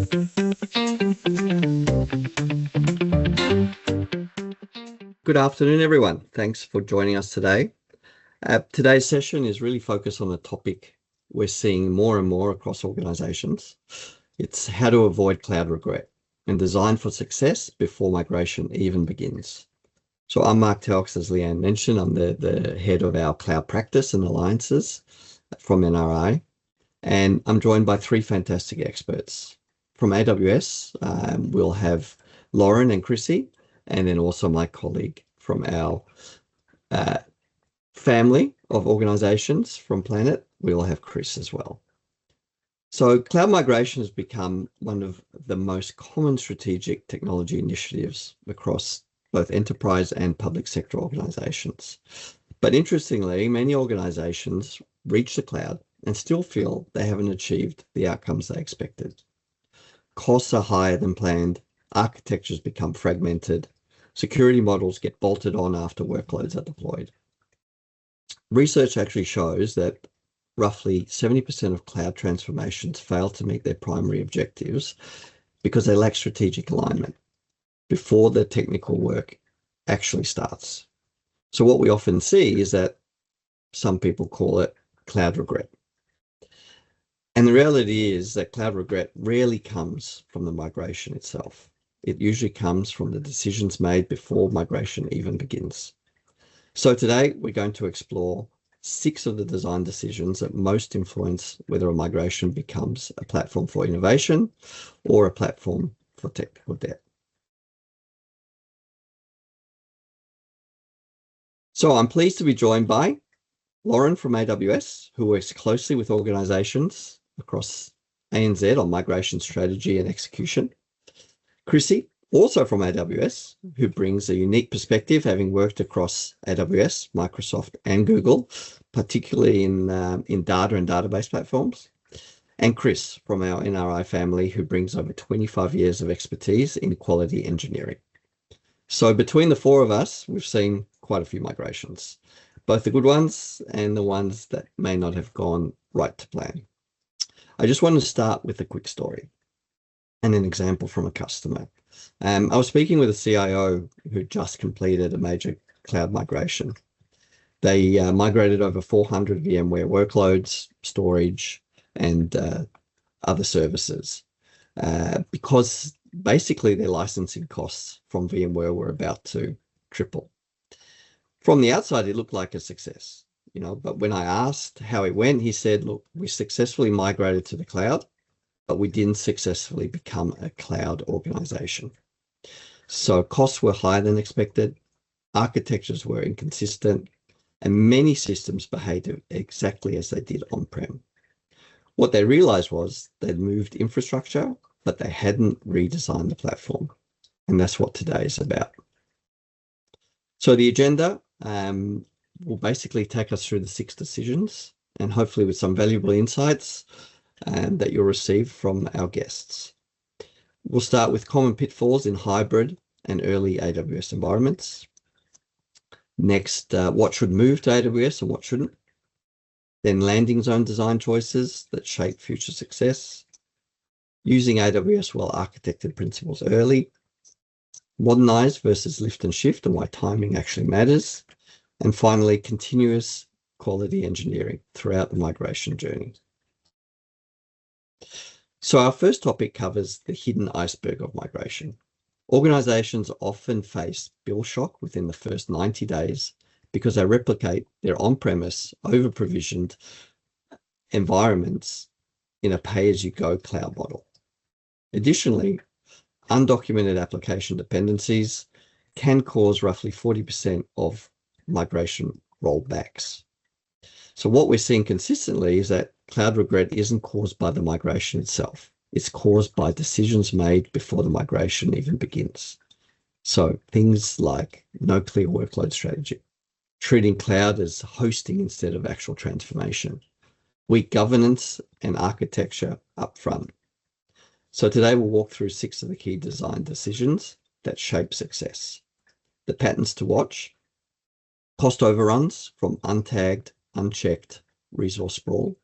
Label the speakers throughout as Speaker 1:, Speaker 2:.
Speaker 1: Good afternoon, everyone. Thanks for joining us today. Today's session is really focused on a topic we're seeing more and more across organizations. It's how to avoid cloud regret and design for success before migration even begins. So I'm Mark Telks, as Leanne mentioned. I'm the head of our cloud practice and alliances from NRI, and I'm joined by three fantastic experts. From AWS, we'll have Lauren and Chrissy, and then also my colleague from our family of organizations from Planet, we'll have Chris as well. So cloud migration has become one of the most common strategic technology initiatives across both enterprise and public sector organizations. But interestingly, many organizations reach the cloud and still feel they haven't achieved the outcomes they expected. Costs are higher than planned, architectures become fragmented, security models get bolted on after workloads are deployed. Research actually shows that roughly 70% of cloud transformations fail to meet their primary objectives because they lack strategic alignment before the technical work actually starts. So what we often see is that some people call it cloud regret. And the reality is that cloud regret rarely comes from the migration itself. It usually comes from the decisions made before migration even begins. So today we're going to explore 6 of the design decisions that most influence whether a migration becomes a platform for innovation or a platform for technical debt. So I'm pleased to be joined by Lauren from AWS, who works closely with organizations across ANZ on migration strategy and execution. Chrissy, also from AWS, who brings a unique perspective, having worked across AWS, Microsoft, and Google, particularly in data and database platforms. And Chris from our NRI family, who brings over 25 years of expertise in quality engineering. So between the 4 of us, we've seen quite a few migrations, both the good ones and the ones that may not have gone right to plan. I just want to start with a quick story and an example from a customer. I was speaking with a CIO who just completed a major cloud migration. They migrated over 400 VMware workloads, storage, and other services because basically their licensing costs from VMware were about to triple. From the outside, it looked like a success, but when I asked how it went, he said, look, we successfully migrated to the cloud, but we didn't successfully become a cloud organization. So costs were higher than expected, architectures were inconsistent, and many systems behaved exactly as they did on-prem. What they realized was they'd moved infrastructure, but they hadn't redesigned the platform. And that's what today is about. So the agenda will basically take us through the 6 decisions, and hopefully with some valuable insights that you'll receive from our guests. We'll start with common pitfalls in hybrid and early AWS environments. Next, what should move to AWS and what shouldn't. Then landing zone design choices that shape future success. Using AWS well-architected principles early. Modernize versus lift and shift and why timing actually matters. And finally, continuous quality engineering throughout the migration journey. So our first topic covers the hidden iceberg of migration. Organizations often face bill shock within the first 90 days because they replicate their on-premise, over-provisioned environments in a pay-as-you-go cloud model. Additionally, undocumented application dependencies can cause roughly 40% of migration rollbacks. So what we're seeing consistently is that cloud regret isn't caused by the migration itself. It's caused by decisions made before the migration even begins. So things like no clear workload strategy, treating cloud as hosting instead of actual transformation, weak governance and architecture upfront. So today we'll walk through 6 of the key design decisions that shape success. The patterns to watch: cost overruns from untagged, unchecked resource sprawl,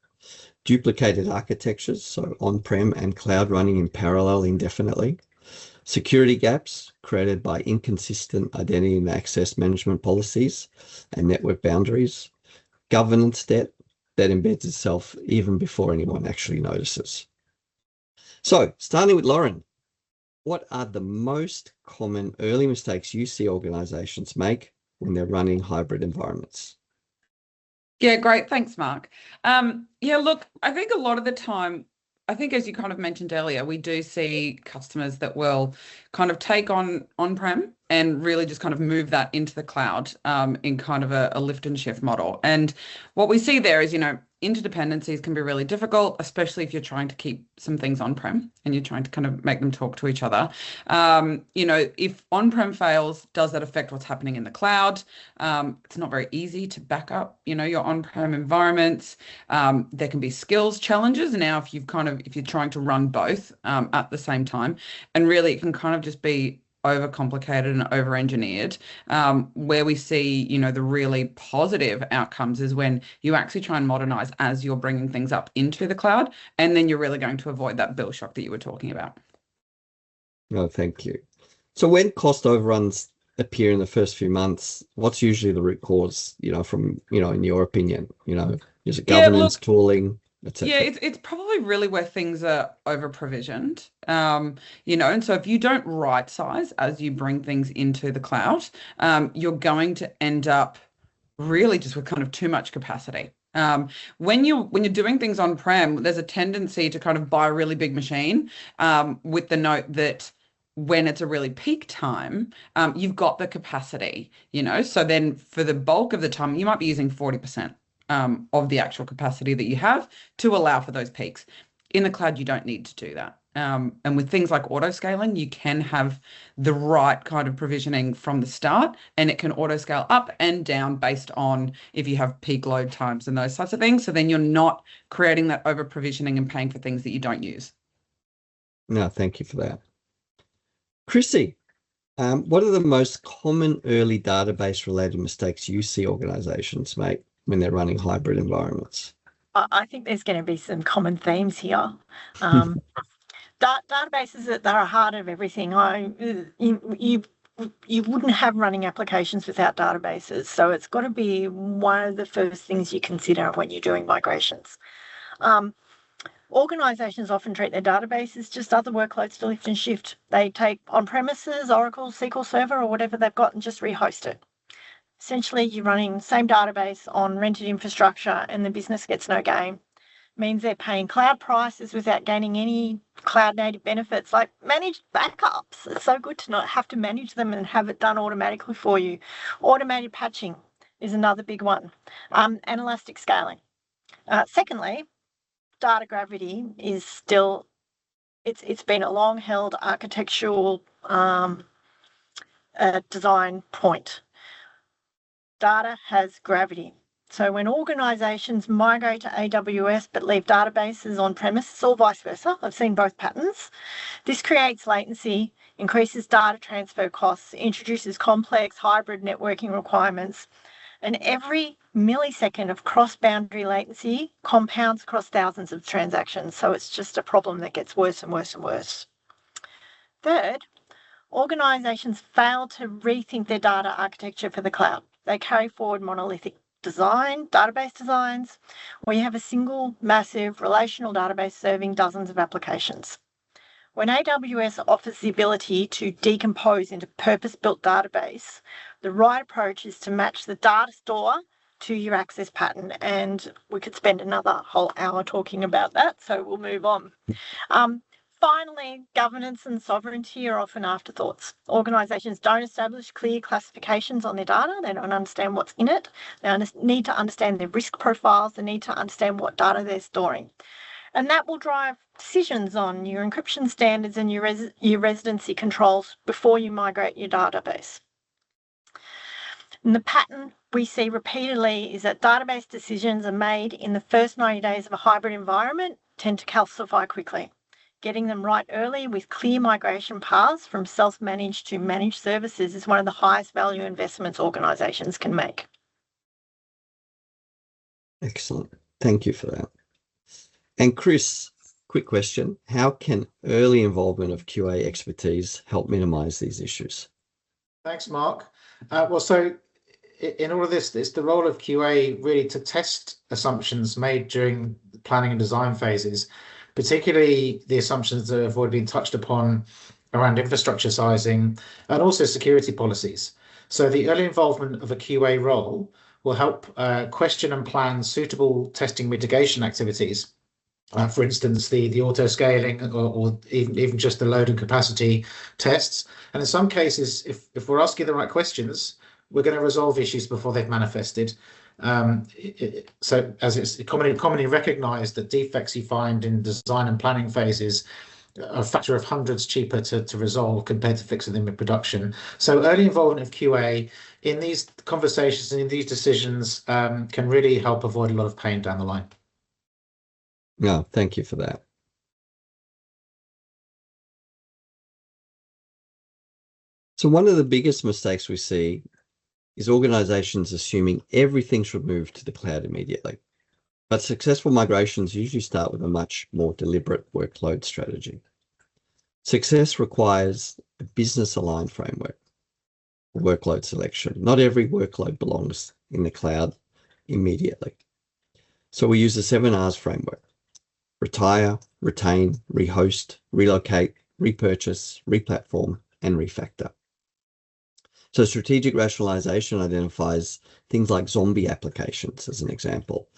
Speaker 1: duplicated architectures, so on-prem and cloud running in parallel indefinitely, security gaps created by inconsistent identity and access management policies and network boundaries, governance debt that embeds itself even before anyone actually notices. So, starting with Lauren, what are the most common early mistakes you see organizations make when they're running hybrid environments?
Speaker 2: Yeah, great. Thanks, Mark. Yeah, look, I think a lot of the time, I think as you kind of mentioned earlier, we do see customers that will kind of take on-prem and really just kind of move that into the cloud in kind of a lift and shift model. And what we see there is, interdependencies can be really difficult, especially if you're trying to keep some things on-prem and you're trying to kind of make them talk to each other. If on-prem fails, does that affect what's happening in the cloud? It's not very easy to back up, your on-prem environments. There can be skills challenges now if you're trying to run both at the same time, and really it can kind of just be overcomplicated and over-engineered. Where we see, the really positive outcomes is when you actually try and modernize as you're bringing things up into the cloud, and then you're really going to avoid that bill shock that you were talking about.
Speaker 1: No, thank you. So when cost overruns appear in the first few months, what's usually the root cause, from, in your opinion, is it governance, tooling, etc.?
Speaker 2: Yeah, it's probably really where things are over provisioned, and so if you don't right size as you bring things into the cloud, you're going to end up really just with kind of too much capacity. When you're doing things on-prem, there's a tendency to kind of buy a really big machine with the note that when it's a really peak time, you've got the capacity, so then for the bulk of the time, you might be using 40%. Of the actual capacity that you have to allow for those peaks. In the cloud, you don't need to do that. And with things like auto scaling, you can have the right kind of provisioning from the start, and it can auto scale up and down based on if you have peak load times and those sorts of things. So then you're not creating that over provisioning and paying for things that you don't use.
Speaker 1: No, thank you for that. Chrissy, what are the most common early database related mistakes you see organizations make when they're running hybrid environments?
Speaker 3: I think there's going to be some common themes here. Databases that are heart of everything. You wouldn't have running applications without databases, so it's got to be one of the first things you consider when you're doing migrations. Organizations often treat their databases just other workloads to lift and shift. They take on-premises, Oracle, SQL Server, or whatever they've got and just rehost it. Essentially, you're running the same database on rented infrastructure and the business gets no gain. It means they're paying cloud prices without gaining any cloud-native benefits like managed backups. It's so good to not have to manage them and have it done automatically for you. Automated patching is another big one, and elastic scaling. Secondly, data gravity is still, it's been a long-held architectural design point. Data has gravity. So when organizations migrate to AWS but leave databases on premises or vice versa, I've seen both patterns, this creates latency, increases data transfer costs, introduces complex hybrid networking requirements, and every millisecond of cross-boundary latency compounds across thousands of transactions. So it's just a problem that gets worse and worse and worse. Third, organizations fail to rethink their data architecture for the cloud. They carry forward monolithic database designs, where you have a single massive relational database serving dozens of applications. When AWS offers the ability to decompose into purpose-built database, the right approach is to match the data store to your access pattern. And we could spend another whole hour talking about that, so we'll move on. Finally, governance and sovereignty are often afterthoughts. Organizations don't establish clear classifications on their data. They don't understand what's in it. They need to understand their risk profiles. They need to understand what data they're storing. And that will drive decisions on your encryption standards and your residency controls before you migrate your database. And the pattern we see repeatedly is that database decisions are made in the first 90 days of a hybrid environment tend to calcify quickly. Getting them right early with clear migration paths from self-managed to managed services is one of the highest value investments organizations can make.
Speaker 1: Excellent. Thank you for that. And Chris, quick question. How can early involvement of QA expertise help minimize these issues?
Speaker 4: Thanks, Mark. So in all of this, it's the role of QA really to test assumptions made during the planning and design phases, particularly the assumptions that have already been touched upon around infrastructure sizing and also security policies. So the early involvement of a QA role will help question and plan suitable testing mitigation activities. For instance, the auto scaling or even just the load and capacity tests. And in some cases, if we're asking the right questions, we're going to resolve issues before they've manifested. So as it's commonly recognized that defects you find in design and planning phases are a factor of hundreds cheaper to resolve compared to fixing them in production. So early involvement of QA in these conversations and in these decisions can really help avoid a lot of pain down the line.
Speaker 1: No, thank you for that. So one of the biggest mistakes we see is organizations assuming everything should move to the cloud immediately. But successful migrations usually start with a much more deliberate workload strategy. Success requires a business-aligned framework for workload selection. Not every workload belongs in the cloud immediately. So we use the 7 R's framework: retire, retain, rehost, relocate, repurchase, replatform, and refactor. So strategic rationalization identifies things like zombie applications as an example,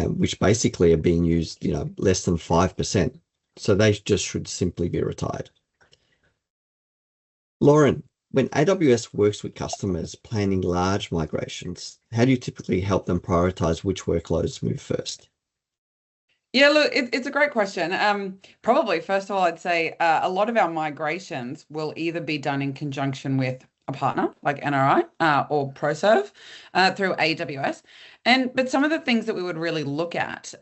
Speaker 1: which basically are being used, less than 5%. So they just should simply be retired. Lauren, when AWS works with customers planning large migrations, how do you typically help them prioritize which workloads move first?
Speaker 2: Yeah, look, it's a great question. Probably, first of all, I'd say a lot of our migrations will either be done in conjunction with a partner like NRI or ProServe through AWS. But some of the things that we would really look at,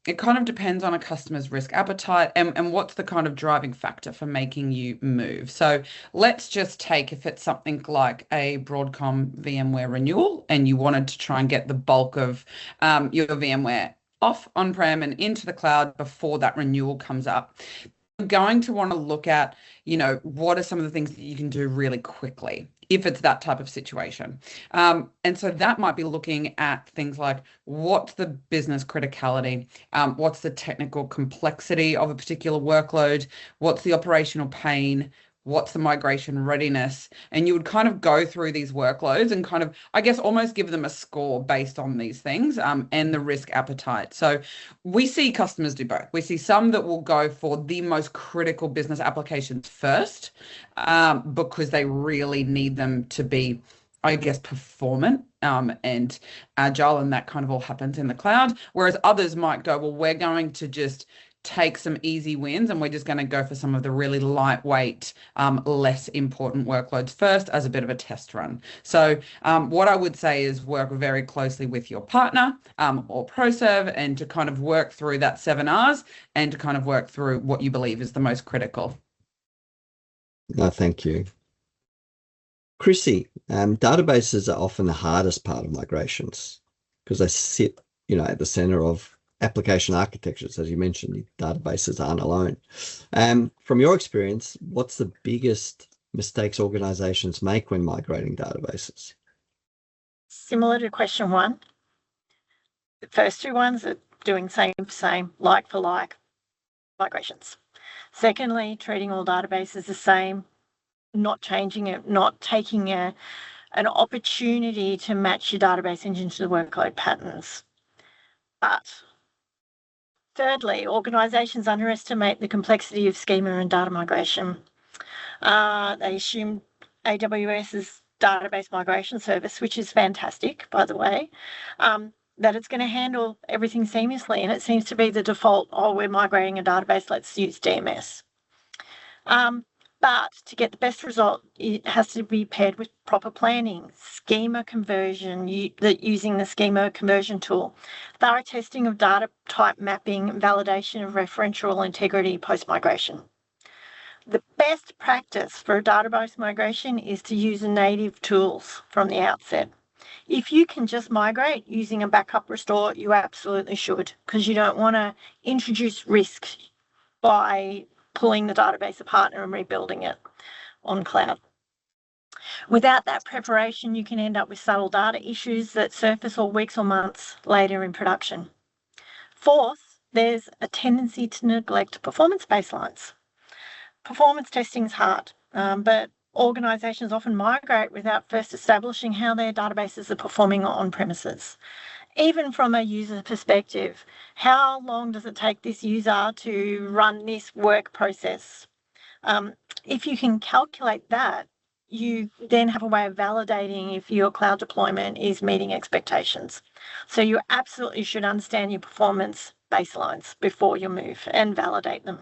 Speaker 2: it kind of depends on a customer's risk appetite and what's the kind of driving factor for making you move. So let's just take if it's something like a Broadcom VMware renewal and you wanted to try and get the bulk of your VMware off on-prem and into the cloud before that renewal comes up. You're going to want to look at, what are some of the things that you can do really quickly if it's that type of situation. And so that might be looking at things like what's the business criticality, what's the technical complexity of a particular workload, what's the operational pain, what's the migration readiness, and you would kind of go through these workloads and kind of, I guess, almost give them a score based on these things and the risk appetite. So we see customers do both. We see some that will go for the most critical business applications first because they really need them to be, I guess, performant and agile, and that kind of all happens in the cloud. Whereas others might go, well, we're going to just take some easy wins and we're just going to go for some of the really lightweight, less important workloads first as a bit of a test run. So what I would say is work very closely with your partner or ProServe and to kind of work through that 7 R's and to kind of work through what you believe is the most critical.
Speaker 1: No, thank you. Chrissy, databases are often the hardest part of migrations because they sit, at the center of application architectures. As you mentioned, databases aren't alone. From your experience, what's the biggest mistakes organizations make when migrating databases?
Speaker 3: Similar to question 1. The first 2 ones are doing same for same, like for like migrations. Secondly, treating all databases the same, not changing it, not taking an opportunity to match your database engine to the workload patterns. But thirdly, organizations underestimate the complexity of schema and data migration. They assume AWS's database migration service, which is fantastic, by the way, that it's going to handle everything seamlessly. And it seems to be the default, we're migrating a database, let's use DMS. But to get the best result, it has to be paired with proper planning, schema conversion, using the schema conversion tool, thorough testing of data type mapping, and validation of referential integrity post-migration. The best practice for a database migration is to use native tools from the outset. If you can just migrate using a backup restore, you absolutely should, because you don't want to introduce risk by pulling the database apart and rebuilding it on cloud. Without that preparation, you can end up with subtle data issues that surface all weeks or months later in production. Fourth, there's a tendency to neglect performance baselines. Performance testing is hard, but organisations often migrate without first establishing how their databases are performing on premises. Even from a user perspective, how long does it take this user to run this work process? If you can calculate that, you then have a way of validating if your cloud deployment is meeting expectations. So you absolutely should understand your performance baselines before you move and validate them.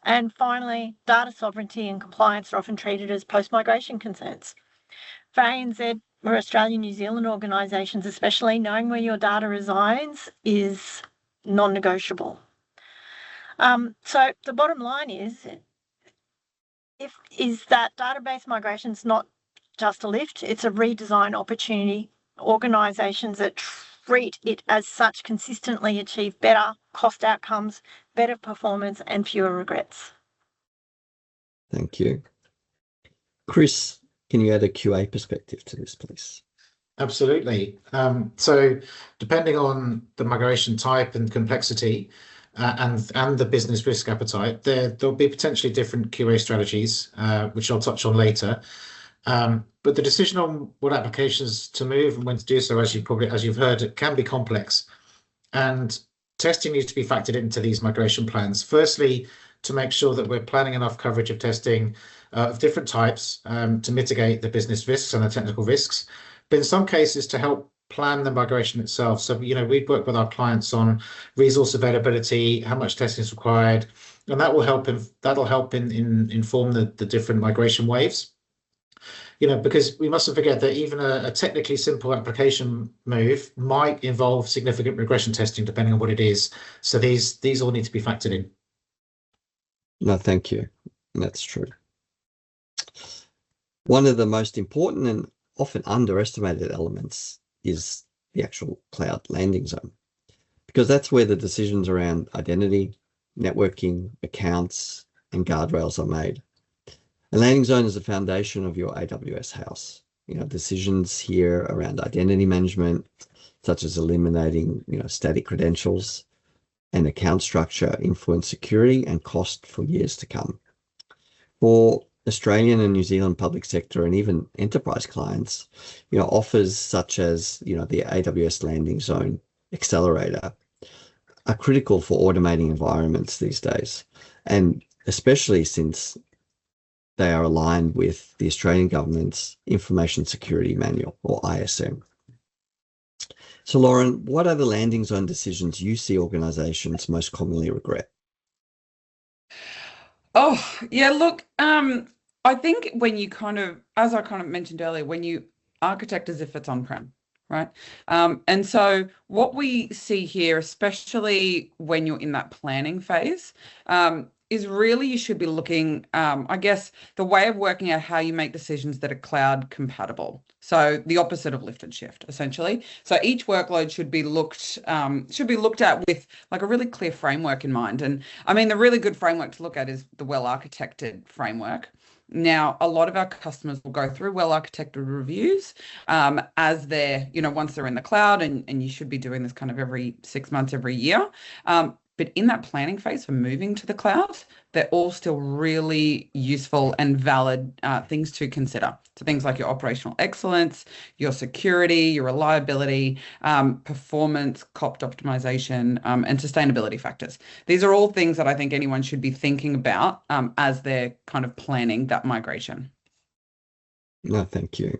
Speaker 3: And finally, data sovereignty and compliance are often treated as post-migration concerns. For ANZ or Australian New Zealand organisations especially, knowing where your data resides is non-negotiable. So the bottom line is that database migration is not just a lift, it's a redesign opportunity. Organisations that treat it as such consistently achieve better cost outcomes, better performance, and fewer regrets.
Speaker 1: Thank you. Chris, can you add a QA perspective to this, please?
Speaker 4: Absolutely. So depending on the migration type and complexity and the business risk appetite, there'll be potentially different QA strategies, which I'll touch on later. But the decision on what applications to move and when to do so, as you've heard, it can be complex. And testing needs to be factored into these migration plans. Firstly, to make sure that we're planning enough coverage of testing of different types to mitigate the business risks and the technical risks, but in some cases to help plan the migration itself. So, we'd work with our clients on resource availability, how much testing is required, and that will help inform the different migration waves. Because we mustn't forget that even a technically simple application move might involve significant regression testing, depending on what it is. So these all need to be factored in.
Speaker 1: No, thank you. That's true. One of the most important and often underestimated elements is the actual cloud landing zone, because that's where the decisions around identity, networking, accounts, and guardrails are made. A landing zone is the foundation of your AWS house. Decisions here around identity management, such as eliminating, static credentials, and account structure influence security and cost for years to come. For Australian and New Zealand public sector and even enterprise clients, offers such as, the AWS Landing Zone Accelerator are critical for automating environments these days, and especially since they are aligned with the Australian government's Information Security Manual, or ISM. So, Lauren, what are the landing zone decisions you see organisations most commonly regret?
Speaker 2: Oh, yeah, look, I think when you as I mentioned earlier, when you architect as if it's on-prem, right? And so what we see here, especially when you're in that planning phase, is really you should be looking, I guess, the way of working out how you make decisions that are cloud compatible. So the opposite of lift and shift, essentially. So each workload should be looked at with like a really clear framework in mind. And I mean, the really good framework to look at is the well-architected framework. Now, a lot of our customers will go through well-architected reviews as they're, once they're in the cloud, and you should be doing this kind of every 6 months, every year. But in that planning phase for moving to the cloud, they're all still really useful and valid things to consider. So things like your operational excellence, your security, your reliability, performance, cost optimization, and sustainability factors. These are all things that I think anyone should be thinking about as they're kind of planning that migration.
Speaker 1: No, thank you.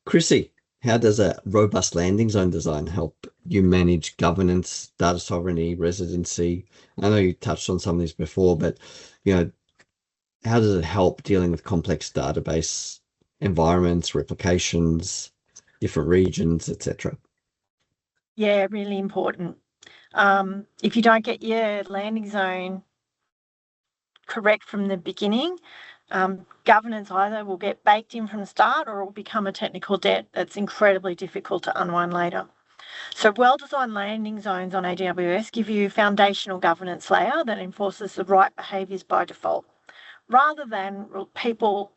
Speaker 1: Chrissy, how does a robust landing zone design help you manage governance, data sovereignty, residency? I know you touched on some of these before, but how does it help dealing with complex database environments, replications, different regions, etc.?
Speaker 3: Yeah, really important. If you don't get your landing zone correct from the beginning, Governance either will get baked in from the start or it will become a technical debt that's incredibly difficult to unwind later. So well-designed landing zones on AWS give you a foundational governance layer that enforces the right behaviours by default, rather than people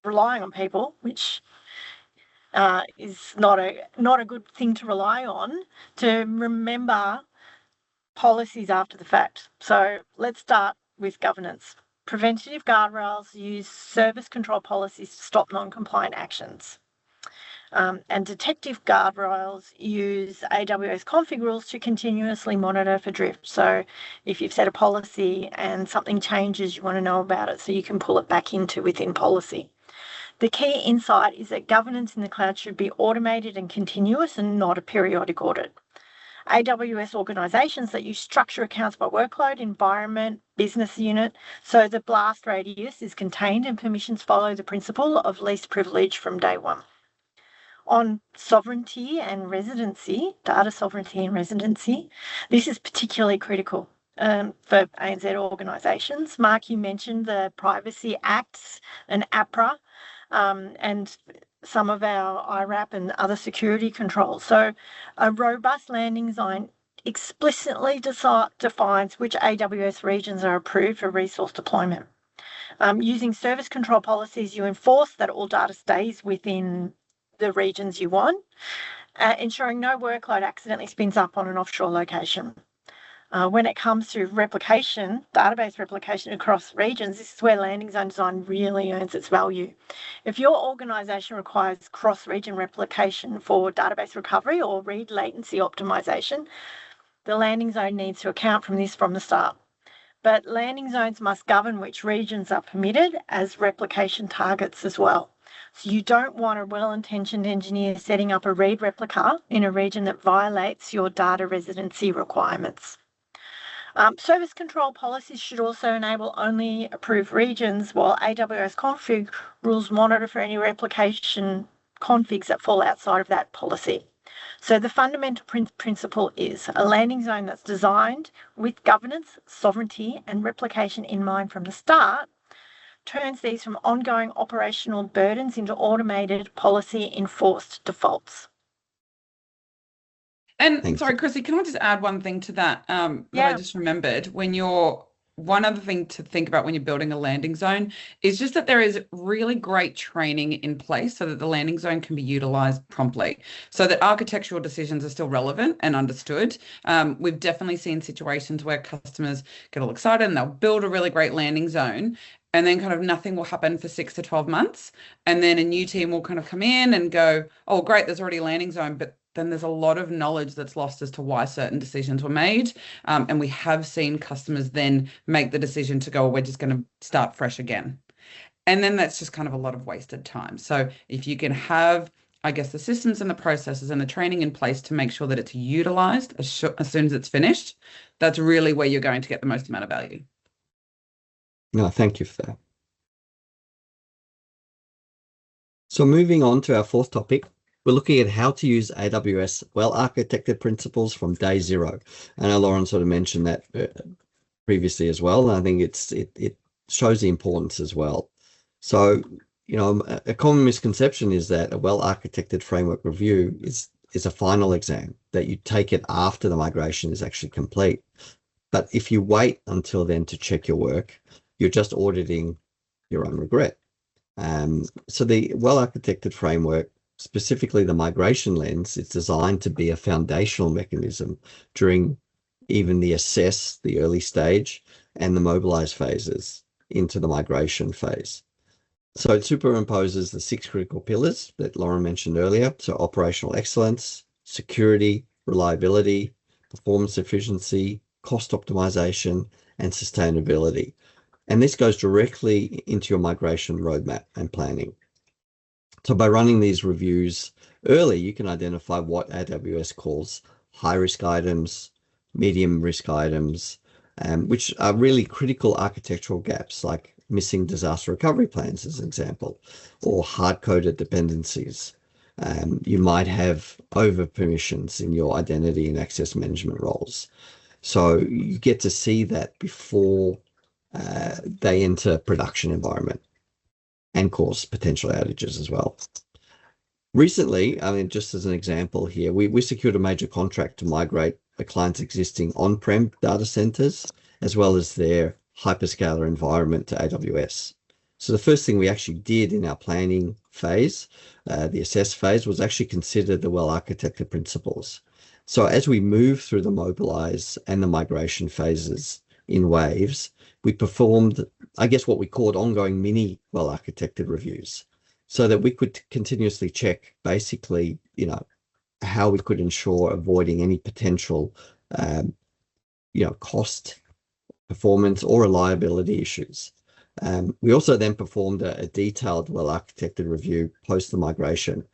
Speaker 3: relying on people, which is not a good thing to rely on, to remember policies after the fact. So let's start with governance. Preventative guardrails use service control policies to stop non-compliant actions. And detective guardrails use AWS config rules to continuously monitor for drift. So if you've set a policy and something changes, you want to know about it so you can pull it back into within policy. The key insight is that governance in the cloud should be automated and continuous and not a periodic audit. AWS organizations that use structure accounts by workload, environment, business unit, so the blast radius is contained and permissions follow the principle of least privilege from day one. On sovereignty and residency, data sovereignty and residency, this is particularly critical for ANZ organisations. Mark, you mentioned the Privacy Acts and APRA and some of our IRAP and other security controls. So a robust landing zone explicitly defines which AWS regions are approved for resource deployment. Using service control policies, you enforce that all data stays within the regions you want, ensuring no workload accidentally spins up on an offshore location. When it comes to replication, database replication across regions, this is where landing zone design really earns its value. If your organisation requires cross-region replication for database recovery or read latency optimization, the landing zone needs to account for this from the start. But landing zones must govern which regions are permitted as replication targets as well. So you don't want a well-intentioned engineer setting up a read replica in a region that violates your data residency requirements. Service control policies should also enable only approved regions, while AWS config rules monitor for any replication configs that fall outside of that policy. So the fundamental principle is a landing zone that's designed with governance, sovereignty, and replication in mind from the start turns these from ongoing operational burdens into automated policy-enforced defaults.
Speaker 2: And sorry, Chrissy, can I just add one thing to that? That I just remembered. One other thing to think about when you're building a landing zone is just that there is really great training in place so that the landing zone can be utilized promptly, so that architectural decisions are still relevant and understood. We've definitely seen situations where customers get all excited and they'll build a really great landing zone, and then kind of nothing will happen for 6 to 12 months. And then a new team will kind of come in and go, oh, great, there's already a landing zone, but then there's a lot of knowledge that's lost as to why certain decisions were made. And we have seen customers then make the decision to go, we're just going to start fresh again. And then that's just kind of a lot of wasted time. So if you can have, I guess, the systems and the processes and the training in place to make sure that it's utilized as soon as it's finished, that's really where you're going to get the most amount of value.
Speaker 1: No, thank you for that. So moving on to our fourth topic, we're looking at how to use AWS well-architected principles from day zero. I know Lauren sort of mentioned that previously as well, and I think it shows the importance as well. So, you know, a common misconception is that a well-architected framework review is a final exam, that you take it after the migration is actually complete. But if you wait until then to check your work, you're just auditing your own regret. So the well-architected framework, specifically the migration lens, is designed to be a foundational mechanism during even the assess, the early stage, and the mobilize phases into the migration phase. So it superimposes the 6 critical pillars that Lauren mentioned earlier. So operational excellence, security, reliability, performance efficiency, cost optimization, and sustainability. And this goes directly into your migration roadmap and planning. So by running these reviews early, you can identify what AWS calls high-risk items, medium-risk items, which are really critical architectural gaps, like missing disaster recovery plans, as an example, or hard-coded dependencies. You might have over-permissions in your identity and access management roles. So you get to see that before they enter production environment. and cause potential outages as well. Recently, I mean, just as an example here, we secured a major contract to migrate a client's existing on-prem data centers, as well as their hyperscaler environment to AWS. So the first thing we actually did in our planning phase, the assess phase, was actually consider the well-architected principles. So as we move through the mobilize and the migration phases in waves, we performed, I guess, what we called ongoing mini well-architected reviews, so that we could continuously check basically, how we could ensure avoiding any potential, cost, performance, or reliability issues. We also then performed a detailed, well-architected review post the migration.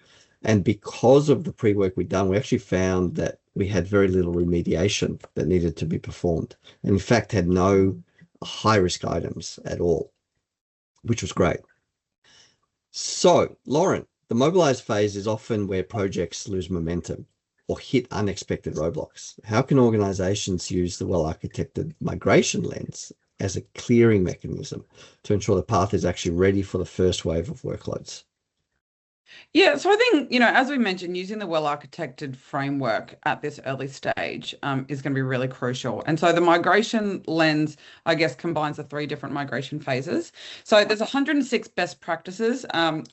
Speaker 1: And because of the pre-work we'd done, we actually found that we had very little remediation that needed to be performed. And in fact, had no high-risk items at all, which was great. So, Lauren, the mobilize phase is often where projects lose momentum or hit unexpected roadblocks. How can organizations use the well-architected migration lens as a clearing mechanism to ensure the path is actually ready for the first wave of workloads?
Speaker 2: Yeah, so I think, as we mentioned, using the well-architected framework at this early stage is going to be really crucial. And so the migration lens, I guess, combines the 3 different migration phases. So there's 106 best practices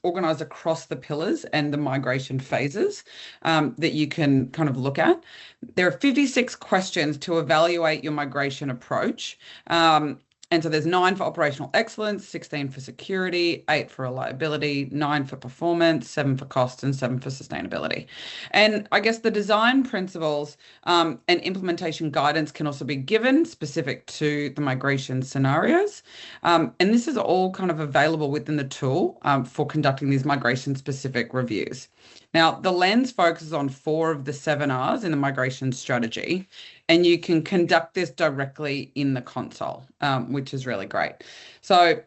Speaker 2: organized across the pillars and the migration phases that you can kind of look at. There are 56 questions to evaluate your migration approach. And so there's 9 for operational excellence, 16 for security, 8 for reliability, 9 for performance, 7 for cost, and 7 for sustainability. And I guess the design principles and implementation guidance can also be given specific to the migration scenarios. And this is all kind of available within the tool for conducting these migration-specific reviews. Now, the lens focuses on 4 of the 7 R's in the migration strategy, and you can conduct this directly in the console, which is really great. So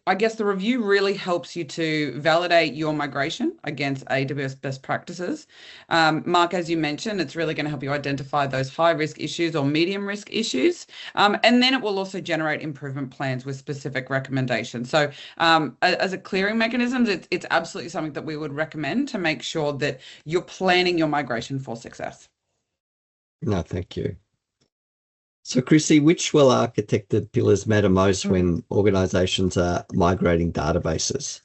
Speaker 2: I guess the review really helps you to validate your migration against AWS best practices. Mark, as you mentioned, it's really going to help you identify those high risk issues or medium risk issues. And then it will also generate improvement plans with specific recommendations. So as a clearing mechanism, it's absolutely something that we would recommend to make sure that you're planning your migration for success.
Speaker 1: No, thank you. So, Chrissy, which well-architected pillars matter most when organizations are migrating databases?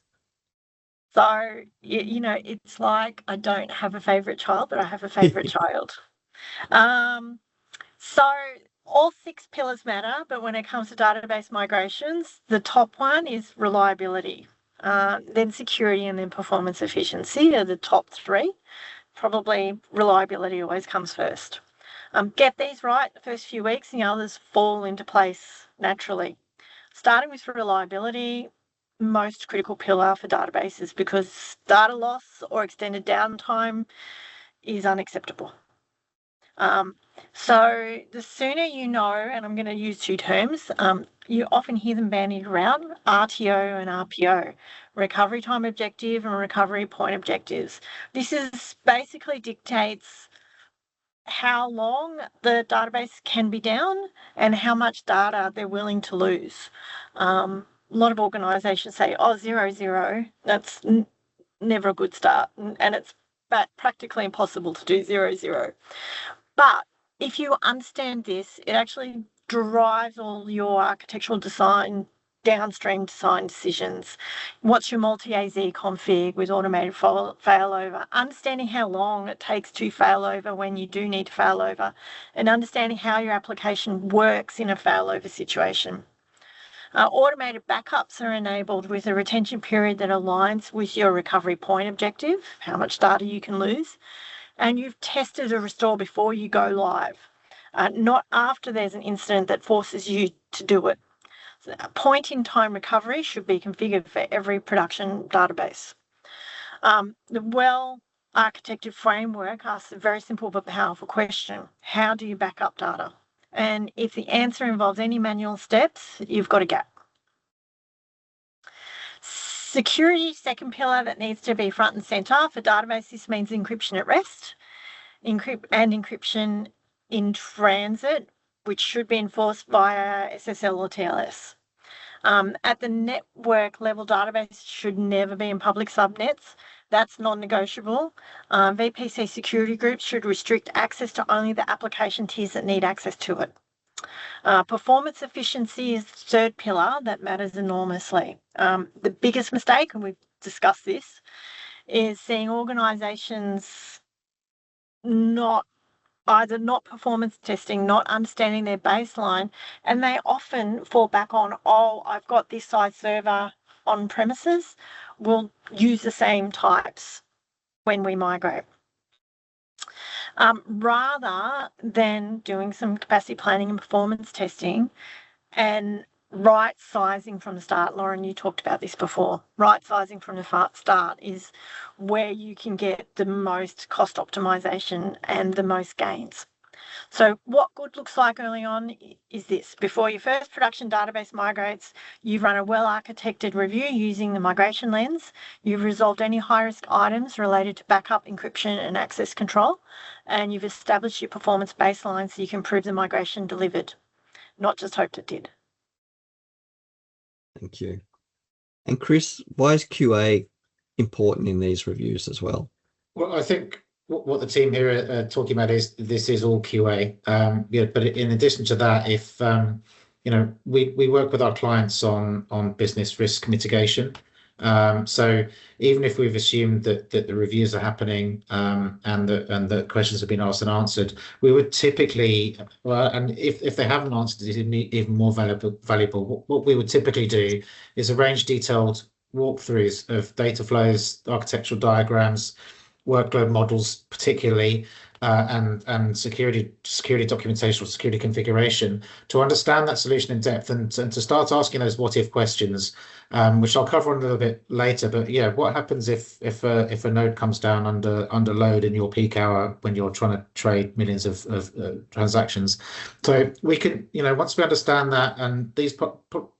Speaker 3: So, it's like I don't have a favorite child, but I have a favorite child. So all 6 pillars matter, but when it comes to database migrations, the top one is reliability. Then security and then performance efficiency are the top 3. Probably reliability always comes first. Get these right the first few weeks and the others fall into place naturally. Starting with reliability, most critical pillar for databases, because data loss or extended downtime is unacceptable. So the sooner you know, and I'm going to use 2 terms, you often hear them bandied around, RTO and RPO, recovery time objective and recovery point objectives. This is basically dictates how long the database can be down and how much data they're willing to lose. A lot of organisations say, 0, that's never a good start, and it's practically impossible to do 0. But if you understand this, it actually drives all your architectural design, downstream design decisions. What's your multi-AZ config with automated failover? Understanding how long it takes to failover when you do need to failover, and understanding how your application works in a failover situation. Automated backups are enabled with a retention period that aligns with your recovery point objective, how much data you can lose. And you've tested a restore before you go live, not after there's an incident that forces you to do it. So a point-in-time recovery should be configured for every production database. The well-architected framework asks a very simple but powerful question. How do you back up data? And if the answer involves any manual steps, you've got a gap. Security, second pillar that needs to be front and center for database. This means encryption at rest, encryption in transit, which should be enforced via SSL or TLS. At the network level, database should never be in public subnets. That's non-negotiable. VPC security groups should restrict access to only the application tiers that need access to it. Performance efficiency is the third pillar that matters enormously. The biggest mistake, and we've discussed this, is seeing organisations not performance testing, not understanding their baseline, and they often fall back on, oh, I've got this size server on premises, we'll use the same types when we migrate. Rather than doing some capacity planning and performance testing and right sizing from the start. Lauren, you talked about this before. Right sizing from the start is where you can get the most cost optimization and the most gains. So what good looks like early on is this. Before your first production database migrates, you've run a well-architected review using the migration lens. You've resolved any high-risk items related to backup, encryption, and access control. And you've established your performance baseline so you can prove the migration delivered, not just hoped it did.
Speaker 1: Thank you. And Chris, why is QA important in these reviews as well?
Speaker 4: Well, I think what the team here are talking about is this is all QA. But in addition to that, if we work with our clients on business risk mitigation. So even if we've assumed that the reviews are happening and the questions have been asked and answered, we would typically, and if they haven't answered it, even more valuable. What we would typically do is arrange detailed walkthroughs of data flows, architectural diagrams, workload models, particularly, and security documentation or security configuration to understand that solution in depth and to start asking those what if questions, which I'll cover a little bit later. But yeah, what happens if a node comes down under load in your peak hour when you're trying to trade millions of transactions? So we can, once we understand that, and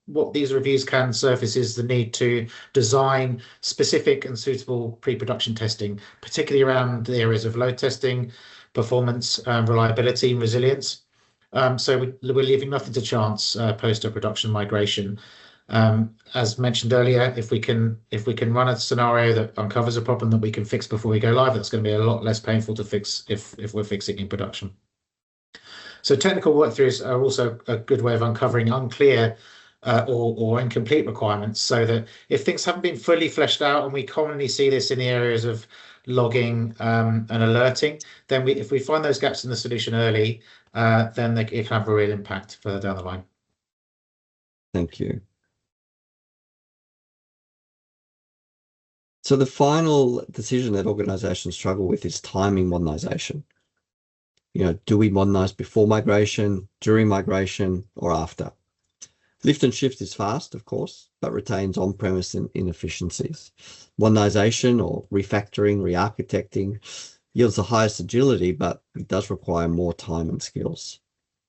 Speaker 4: what these reviews can surface is the need to design specific and suitable pre-production testing, particularly around the areas of load testing, performance, reliability, and resilience. So we're leaving nothing to chance post a production migration. As mentioned earlier, if we can run a scenario that uncovers a problem that we can fix before we go live, that's going to be a lot less painful to fix if we're fixing in production. So technical workthroughs are also a good way of uncovering unclear or incomplete requirements, so that if things haven't been fully fleshed out, and we commonly see this in the areas of logging and alerting, then if we find those gaps in the solution early, then it can have a real impact further down the line.
Speaker 1: Thank you. So the final decision that organizations struggle with is timing modernization. Do we modernize before migration, during migration, or after? Lift and shift is fast, of course, but retains on-premise inefficiencies. Modernization or refactoring, re-architecting yields the highest agility, but it does require more time and skills.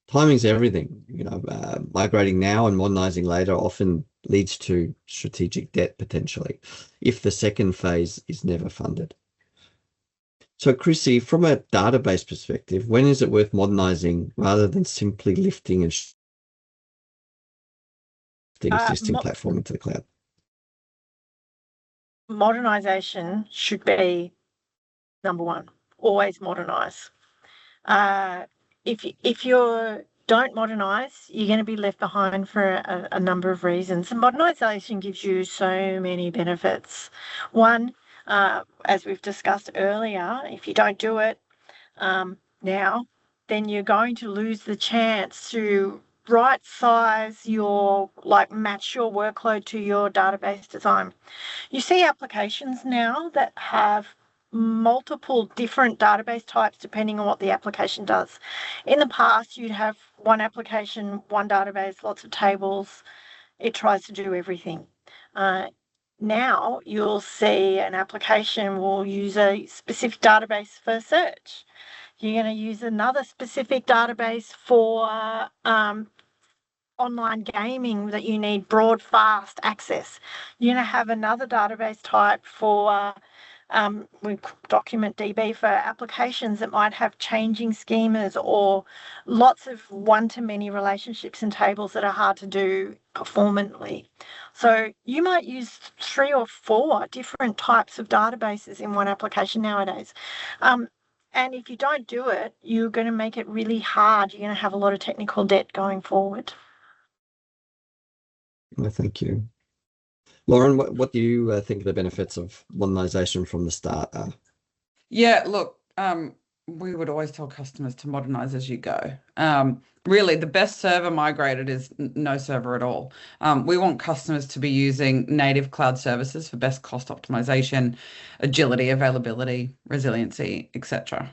Speaker 1: Timing's everything. Migrating now and modernizing later often leads to strategic debt potentially, if the second phase is never funded. So Chrissy, from a database perspective, when is it worth modernizing rather than simply lifting and the existing platform into the cloud?
Speaker 3: Modernization should be number one. Always modernize. If you don't modernize, you're going to be left behind for a number of reasons. And modernization gives you so many benefits. One, as we've discussed earlier, if you don't do it now, then you're going to lose the chance to right size match your workload to your database design. You see applications now that have multiple different database types depending on what the application does. In the past, you'd have one application, one database, lots of tables. It tries to do everything. Now you'll see an application will use a specific database for search. You're going to use another specific database for online gaming that you need broad, fast access. You're going to have another database type for We document DB for applications that might have changing schemas or lots of one-to-many relationships and tables that are hard to do performantly. So you might use 3 or 4 different types of databases in one application nowadays. And if you don't do it, you're going to make it really hard. You're going to have a lot of technical debt going forward.
Speaker 1: Well, thank you. Lauren, what do you think the benefits of modernization from the start are?
Speaker 2: Yeah, look, we would always tell customers to modernize as you go. Really, the best server migrated is no server at all. We want customers to be using native cloud services for best cost optimization, agility, availability, resiliency, etc.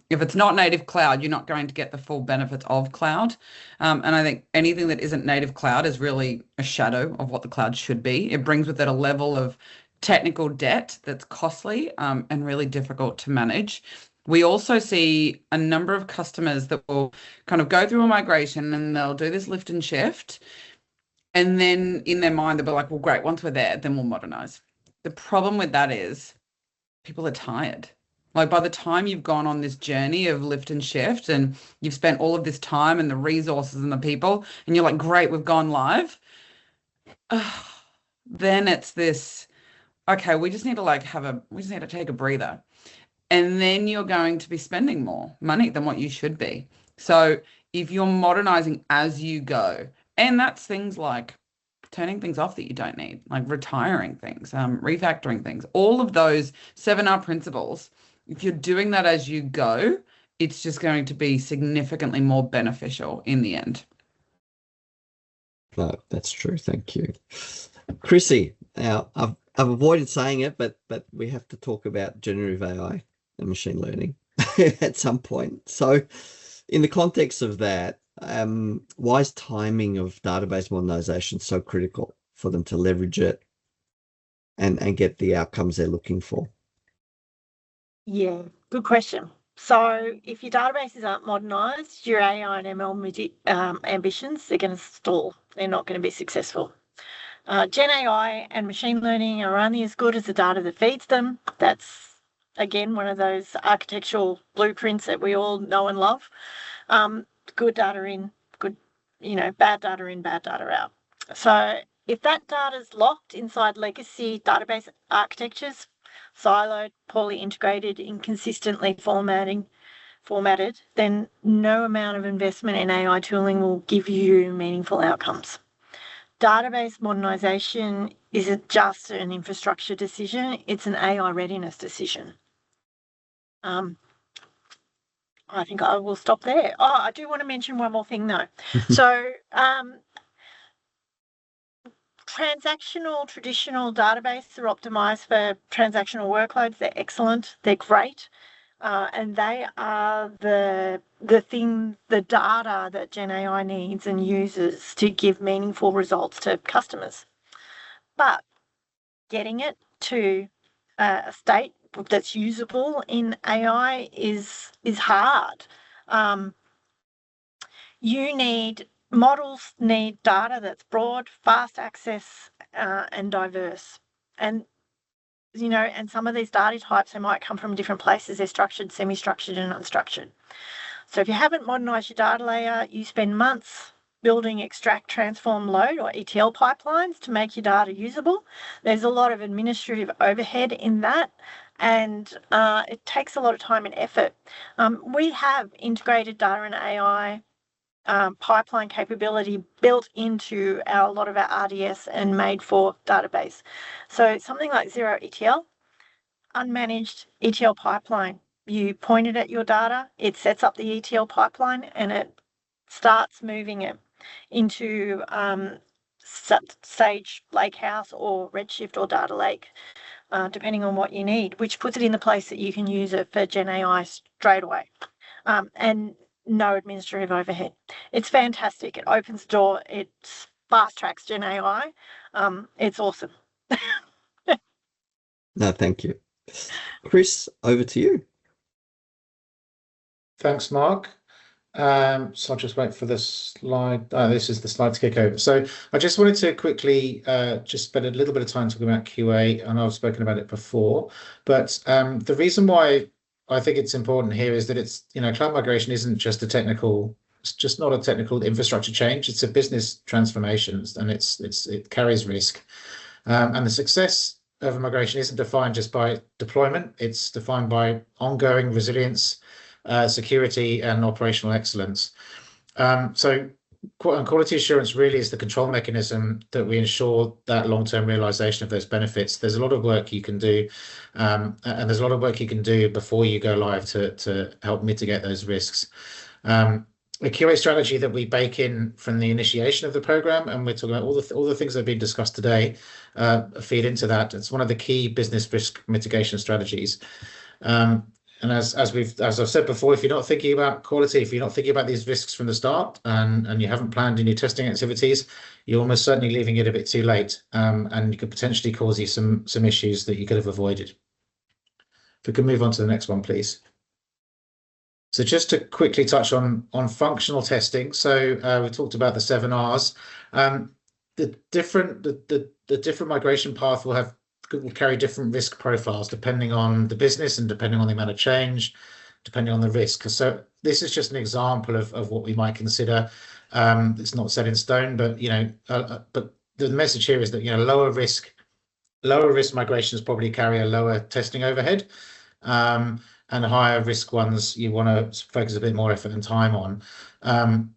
Speaker 2: If it's not native cloud, you're not going to get the full benefits of cloud. And I think anything that isn't native cloud is really a shadow of what the cloud should be. It brings with it a level of technical debt that's costly and really difficult to manage. We also see a number of customers that will kind of go through a migration and they'll do this lift and shift. And then in their mind, they'll be like, well, great, once we're there, then we'll modernize. The problem with that is people are tired. Like by the time you've gone on this journey of lift and shift and you've spent all of this time and the resources and the people, and you're like, great, we've gone live. Then it's this, okay, we just need to take a breather. And then you're going to be spending more money than what you should be. So if you're modernizing as you go, and that's things like turning things off that you don't need, like retiring things, refactoring things, all of those 7R principles, if you're doing that as you go, it's just going to be significantly more beneficial in the end.
Speaker 1: No, that's true. Thank you. Chrissy, now I've avoided saying it, but we have to talk about generative AI and machine learning at some point. So in the context of that, why is timing of database modernization so critical for them to leverage it and get the outcomes they're looking for?
Speaker 3: Yeah, good question. So if your databases aren't modernized, your AI and ML ambitions, they're going to stall. They're not going to be successful. Gen AI and machine learning are only as good as the data that feeds them. That's, again, one of those architectural blueprints that we all know and love. Good data in, bad data in, bad data out. So if that data is locked inside legacy database architectures, siloed, poorly integrated, inconsistently formatted, then no amount of investment in AI tooling will give you meaningful outcomes. Database modernization isn't just an infrastructure decision, it's an AI readiness decision. I think I will stop there. Oh, I do want to mention one more thing though. So traditional databases are optimized for transactional workloads. They're excellent. They're great. And they are the data that Gen AI needs and uses to give meaningful results to customers. But getting it to a state that's usable in AI is hard. Models need data that's broad, fast access, and diverse. And some of these data types, they might come from different places. They're structured, semi-structured, and unstructured. So if you haven't modernized your data layer, you spend months building extract, transform, load, or ETL pipelines to make your data usable. There's a lot of administrative overhead in that, and it takes a lot of time and effort. We have integrated data and AI pipeline capability built into a lot of our RDS and made for database. So something like Zero ETL, unmanaged ETL pipeline. You point it at your data, it sets up the ETL pipeline, and it starts moving it into Sage Lakehouse or Redshift or Data Lake, depending on what you need, which puts it in the place that you can use it for Gen AI straight away. And no administrative overhead. It's fantastic. It opens the door. It fast tracks Gen AI. It's awesome.
Speaker 1: No, thank you. Chris, over to you.
Speaker 4: Thanks, Mark. So I'll just wait for the slide. This is the slide to kick over. So I just wanted to quickly just spend a little bit of time talking about QA. I know I've spoken about it before, but the reason why I think it's important here is that it's, cloud migration isn't just it's just not a technical infrastructure change. It's a business transformation, and it carries risk. And the success of a migration isn't defined just by deployment. It's defined by ongoing resilience, security, and operational excellence. So quality assurance really is the control mechanism that we ensure that long-term realization of those benefits. There's a lot of work you can do, and there's a lot of work you can do before you go live to help mitigate those risks. A QA strategy that we bake in from the initiation of the program, and we're talking about all the things that have been discussed today, feed into that. It's one of the key business risk mitigation strategies. And as I've said before, if you're not thinking about quality, if you're not thinking about these risks from the start, and you haven't planned in your testing activities, you're almost certainly leaving it a bit too late, and you could potentially cause you some issues that you could have avoided. If we can move on to the next one, please. So just to quickly touch on functional testing. So we talked about the 7 R's. The different migration path will carry different risk profiles depending on the business and depending on the amount of change, depending on the risk. So this is just an example of what we might consider. It's not set in stone, but but the message here is that lower risk migrations probably carry a lower testing overhead. And higher risk ones you want to focus a bit more effort and time on. And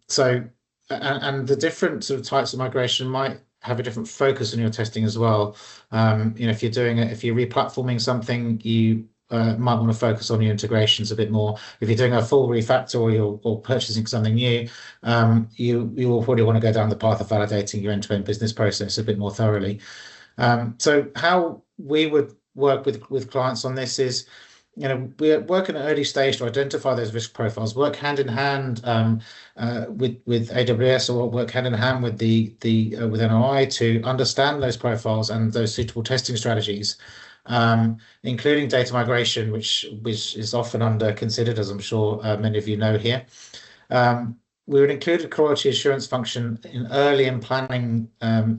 Speaker 4: the different sort of types of migration might have a different focus on your testing as well. If you're replatforming something, you might want to focus on your integrations a bit more. If you're doing a full refactor or purchasing something new, you will probably want to go down the path of validating your end-to-end business process a bit more thoroughly. So how we would work with clients on this is, we work in an early stage to identify those risk profiles, work hand in hand with AWS, or work hand in hand with with ROI to understand those profiles and those suitable testing strategies, including data migration, which is often under considered, as I'm sure many of you know here. We would include a quality assurance function early in planning,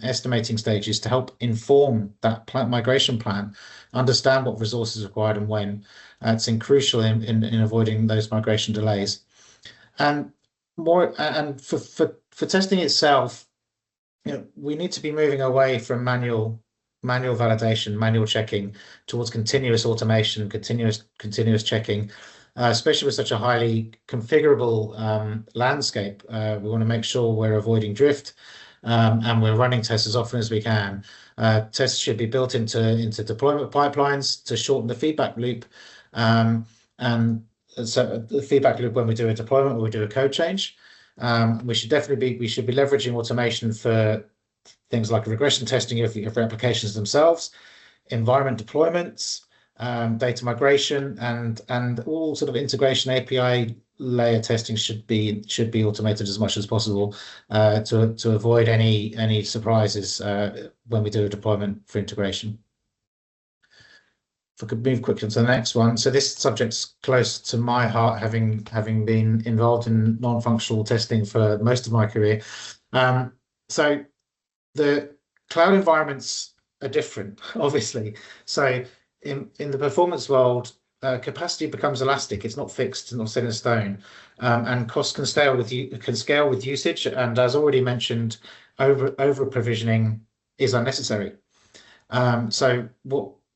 Speaker 4: estimating stages to help inform that migration plan, understand what resources are required and when. It's crucial in avoiding those migration delays. And for testing itself, we need to be moving away from manual validation, manual checking, towards continuous automation, continuous checking. Especially with such a highly configurable landscape, we want to make sure we're avoiding drift, and we're running tests as often as we can. Tests should be built into deployment pipelines to shorten the feedback loop, and so the feedback loop when we do a deployment or we do a code change. We should be leveraging automation for things like regression testing of applications themselves, environment deployments, data migration, and all sort of integration API layer testing should be automated as much as possible to avoid any surprises when we do a deployment for integration. If I could move quickly to the next one. So this subject's close to my heart, having been involved in non-functional testing for most of my career. So the cloud environments are different, obviously. So in the performance world, capacity becomes elastic. It's not fixed, it's not set in stone, and costs can scale with usage. And as already mentioned, over provisioning is unnecessary. So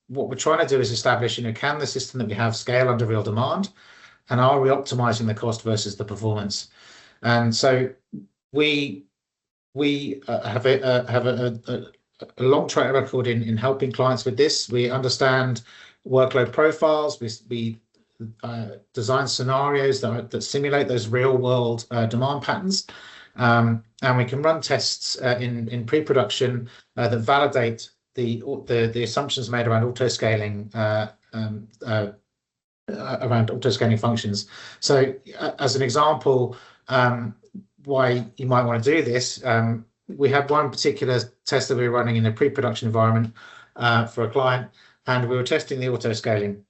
Speaker 4: what we're trying to do is establish, can the system that we have scale under real demand, and are we optimizing the cost versus the performance? And so we have a long track record in helping clients with this. We understand workload profiles. We design scenarios that simulate those real world demand patterns, and we can run tests in pre-production that validate the assumptions made around auto-scaling functions. So as an example, why you might want to do this, we had one particular test that we were running in a pre-production environment for a client, and we were testing the auto-scaling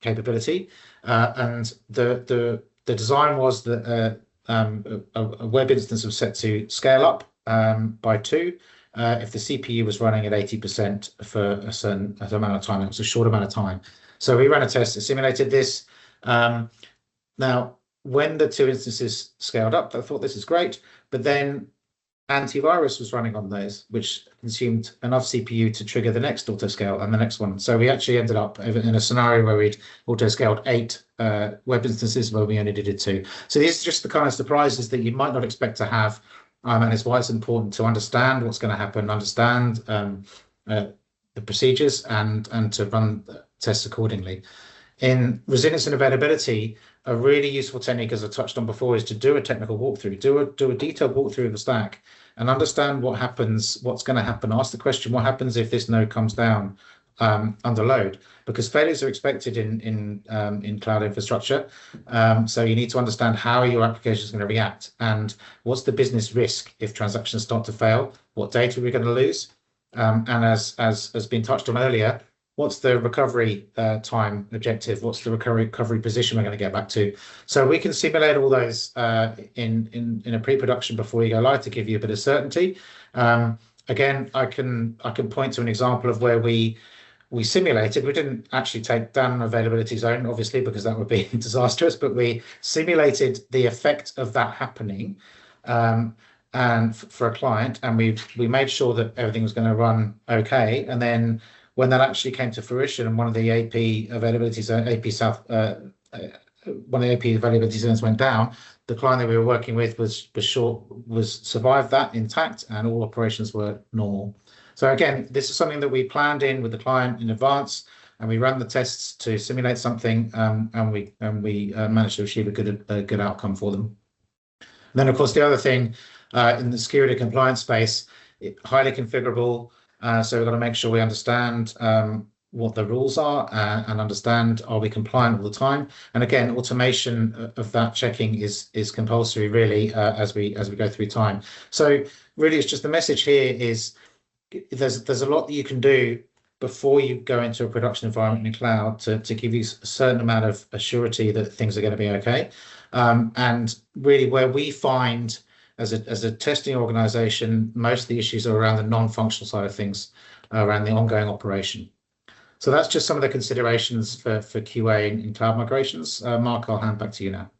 Speaker 4: capability, and the the design was that a web instance was set to scale up by 2 if the CPU was running at 80% for a certain amount of time. It was a short amount of time. So we ran a test that simulated this. Now, when the 2 instances scaled up, I thought this is great, but then antivirus was running on those, which consumed enough CPU to trigger the next autoscale and the next one. So we actually ended up in a scenario where we'd autoscaled 8 web instances where we only needed 2. So these are just the kind of surprises that you might not expect to have. And it's why it's important to understand what's going to happen, understand the procedures, and to run tests accordingly. In resilience and availability, a really useful technique, as I touched on before, is to do a technical walkthrough, do a detailed walkthrough of the stack, and understand what happens, what's going to happen. Ask the question, what happens if this node comes down under load? Because failures are expected in cloud infrastructure. So you need to understand how your application is going to react, and what's the business risk if transactions start to fail. What data are we going to lose? And as has been touched on earlier, what's the recovery time objective? What's the recovery position we're going to get back to? So we can simulate all those in a pre-production before you go live to give you a bit of certainty. Again, I can point to an example of where we simulated. We didn't actually take down availability zone, obviously, because that would be disastrous, but we simulated the effect of that happening and for a client, and we made sure that everything was going to run okay. And then when that actually came to fruition and one of the AP availability zone, AP South, one of the AP availability zones went down, the client that we were working with survived that intact, and all operations were normal. So again, this is something that we planned in with the client in advance, and we ran the tests to simulate something, and we managed to achieve a good outcome for them. And then, of course, the other thing in the security compliance space, highly configurable. So we've got to make sure we understand what the rules are and understand, are we compliant all the time? And again, automation of that checking is compulsory, really, as we go through time. So really, it's just the message here is there's a lot that you can do before you go into a production environment in cloud to give you a certain amount of assurity that things are going to be okay. And really, where we find as a testing organization, most of the issues are around the non-functional side of things, around the ongoing operation. So that's just some of the considerations for QA in cloud migrations. Mark, I'll hand back to you now.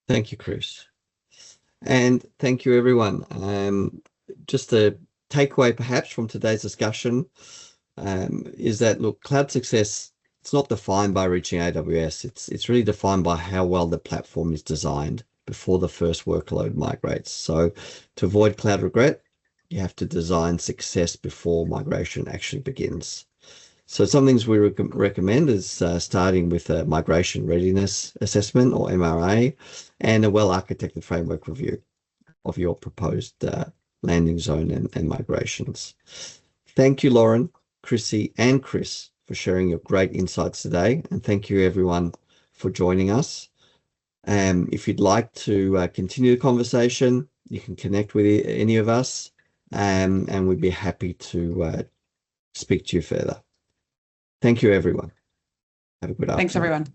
Speaker 1: Thank you, Chris. And thank you, everyone. Just a takeaway perhaps from today's discussion is that, look, cloud success, it's not defined by reaching AWS. It's really defined by how well the platform is designed before the first workload migrates. So to avoid cloud regret, you have to design success before migration actually begins. So some things we recommend is starting with a migration readiness assessment, or MRA, and a well-architected framework review of your proposed landing zone and migrations. Thank you, Lauren, Chrissy, and Chris for sharing your great insights today. And thank you, everyone, for joining us. If you'd like to continue the conversation, you can connect with any of us, and we'd be happy to speak to you further. Thank you, everyone. Have a good afternoon.
Speaker 2: Thanks, everyone.